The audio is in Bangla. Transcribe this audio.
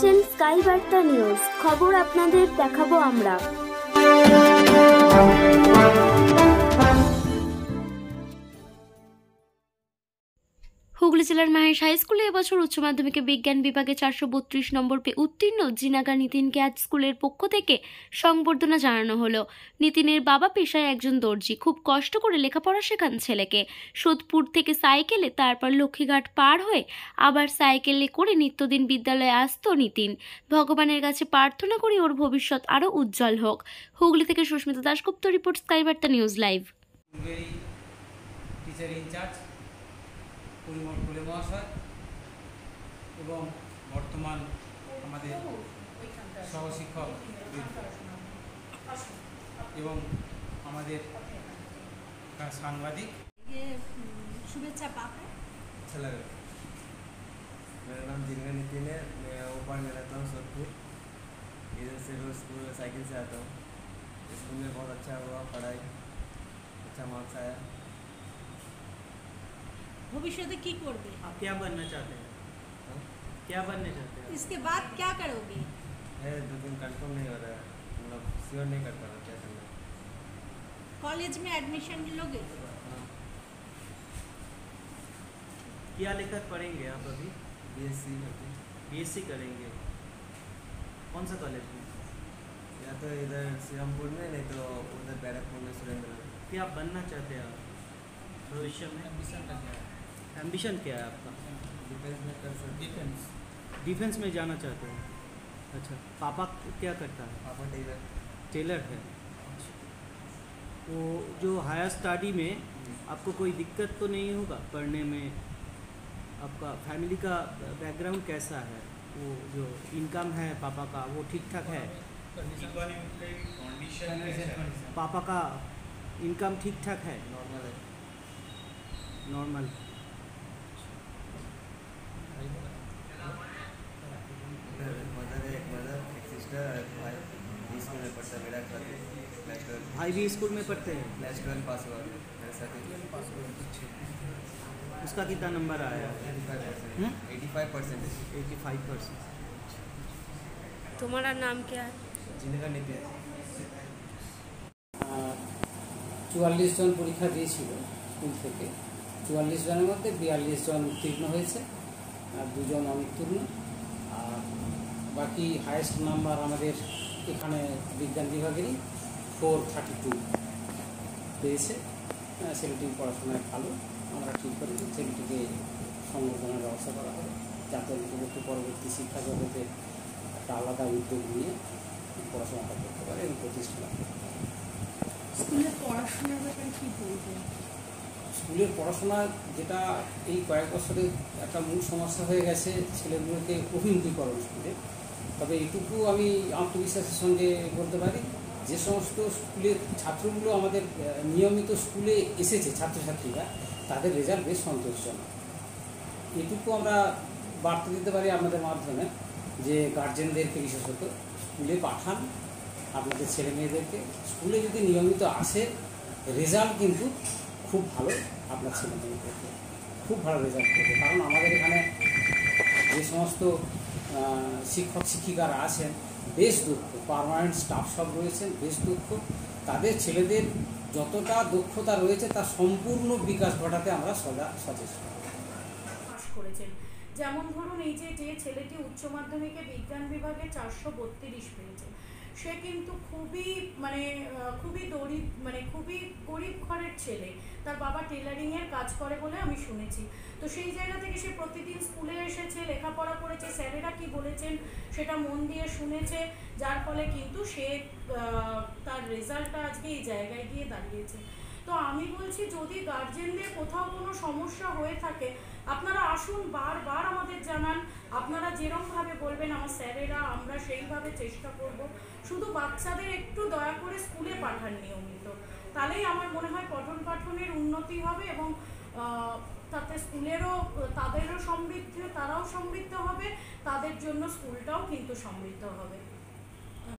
দেখছেন স্কাই বার্তা নিউজ, খবর আপনাদের দেখাবো আমরা। হুগলি জেলার মাহেশ হাই স্কুলে এবছর উচ্চ মাধ্যমিকে বিজ্ঞান বিভাগে 432 নম্বর পেয়ে উত্তীর্ণ জিনাগা নিতিনকে আজ স্কুলের পক্ষ থেকে সংবর্ধনা জানানো হলো। নিতিনের বাবা পেশায় একজন দর্জি, খুব কষ্ট করে লেখাপড়া শেখান ছেলেকে। সোদপুর থেকে সাইকেলে, তারপর লক্ষ্মীঘাট পার হয়ে আবার সাইকেলে করে নিত্যদিন বিদ্যালয়ে আসতো নিতিন। ভগবানের কাছে প্রার্থনা করি ওর ভবিষ্যৎ আরও উজ্জ্বল হোক। হুগলি থেকে সুস্মিতা দাশগুপ্ত রিপোর্ট, স্কাই বার্তা নিউজ লাইভ। পরিমল ফুলে মহাশয় এবং বর্তমান আমাদের সহশিক্ষক এবং আমাদের সাংবাদিক शुभेच्छा पाते। अच्छा लगा। मेरा नाम जिनगा नितिन है। मैं ओपाल में रहता हूँ सोदपुर। इधर से रोज स्कूल साइकिल से आता हूँ। स्कूल में बहुत अच्छा हुआ, पढ़ाई अच्छा मार्क्स आया। भविष्य में क्या करोगे? आप क्या बनना चाहते हैं? क्या बनना चाहते हैं? इसके बाद क्या करोगे? है 2 दिन कंफर्म नहीं हो रहा है, मतलब श्योर नहीं कर पा रहा क्या करना है। कॉलेज में एडमिशन लोगे? क्या लेकर पढ़ेंगे आप अभी? बीएससी करेंगे। कौन सा कॉलेज में? या तो इधर श्रीरामपुर में, नहीं तो उधर बैरकपुर में, सुरेंद्र में। क्या बनना चाहते हैं आप भविष्य में? एम्बिशन क्या है आपका? डिफेंस में कर सकते। डिफेंस में जाना चाहते हैं। अच्छा, पापा क्या करता है? पापा टेलर है। वो जो हायर स्टडी में आपको कोई दिक्कत तो नहीं होगा पढ़ने में? आपका फैमिली का बैकग्राउंड कैसा है? वो जो इनकम है पापा का, वो ठीक ठाक है? पापा का इनकम ठीक ठाक है? नॉर्मल है। नॉर्मल। मदर एक सिस्टर, भाई भी स्कूल में पढ़ता है। मेरा क्लास 12 भाई भी स्कूल में पढ़ते हैं? क्लास 12 पास हुआ मेरे साथ ही। उसका कितना नंबर आया? 85%। 85%। तुम्हारा नाम क्या है? जिनगा नितिन। 44 জন পরীক্ষা দিয়েছিল স্কুল থেকে। 44 জনের মধ্যে 42 জন উত্তীর্ণ হয়েছে আর 2 জন অনুত্তীর্ণ। আর বাকি হাইয়েস্ট নাম্বার আমাদের এখানে বিজ্ঞান বিভাগেরই 432 পেয়েছে। ছেলেটি পড়াশোনায় ভালো। আমরা ঠিক করি ছেলেটিকে সংবর্ধনার ব্যবস্থা করা হবে, যাতে অন্তর্বর্তী পরবর্তী শিক্ষা জগতে একটা আলাদা উদ্যোগ নিয়ে পড়াশোনাটা করতে পারে এবং প্রতিষ্ঠা। স্কুলের পড়াশোনার ব্যাপারে কি বলবেন? স্কুলের পড়াশোনা যেটা এই কয়েক বছরে একটা মূল সমস্যা হয়ে গেছে, ছেলেগুলোকে অভিমুখীকরণ স্কুলে। তবে এইটুকু আমি আত্মবিশ্বাসের সঙ্গে বলতে পারি, যে সমস্ত স্কুলের ছাত্রগুলো আমাদের নিয়মিত স্কুলে এসেছে ছাত্রছাত্রীরা, তাদের রেজাল্ট বেশ সন্তোষজনক। এটুকু আমরা বার্তা দিতে পারি আপনাদের মাধ্যমে যে গার্জেনদেরকে বিশেষত স্কুলে পাঠান আপনাদের ছেলে মেয়েদেরকে। স্কুলে যদি নিয়মিত আসে, রেজাল্ট কিন্তু খুব ভালো, আপনার ছেলে মেয়েদেরকে খুব ভালো রেজাল্ট করবে। কারণ আমাদের এখানে যে সমস্ত শিক্ষক শিক্ষিকারা আছেন বেশ দক্ষ, পার্মানেন্ট স্টাফ সব রয়েছেন বেশ দক্ষ। তাদের ছেলেদের যতটা দক্ষতা রয়েছে তার সম্পূর্ণ বিকাশ ঘটাতে আমরা সদা সচেষ্ট। পাস করেছেন, যেমন ধরুন এই যে ছেলেটি উচ্চ মাধ্যমিকে বিজ্ঞান বিভাগে 432 পেয়েছে, সে কিন্তু খুবই গরিব ঘরের ছেলে। তার বাবা টেলারিংয়ের কাজ করে বলে আমি শুনেছি। তো সেই জায়গা থেকে সে প্রতিদিন স্কুলে এসেছে, লেখাপড়া করেছে, স্যারেরা কি বলেছেন সেটা মন দিয়ে শুনেছে, যার ফলে কিন্তু সে তার রেজাল্টটা আজকে এই জায়গায় গিয়ে দাঁড়িয়েছে। তো আমি বলছি, যদি গার্জেনদের কোথাও কোনো সমস্যা হয়ে থাকে, আপনারা আসুন, বারবার আমাদের জানান। আপনারা যেরকমভাবে বলবেন আমার স্যারেরা, আমরা সেইভাবে চেষ্টা করব। শুধু বাচ্চাদের একটু দয়া করে স্কুলে পাঠান নিয়মিত, তাহলেই আমার মনে হয় পঠন পাঠনের উন্নতি হবে এবং তাতে তাদেরও সমৃদ্ধ, তারাও সমৃদ্ধ হবে, তাদের জন্য স্কুলটাও কিন্তু সমৃদ্ধ হবে।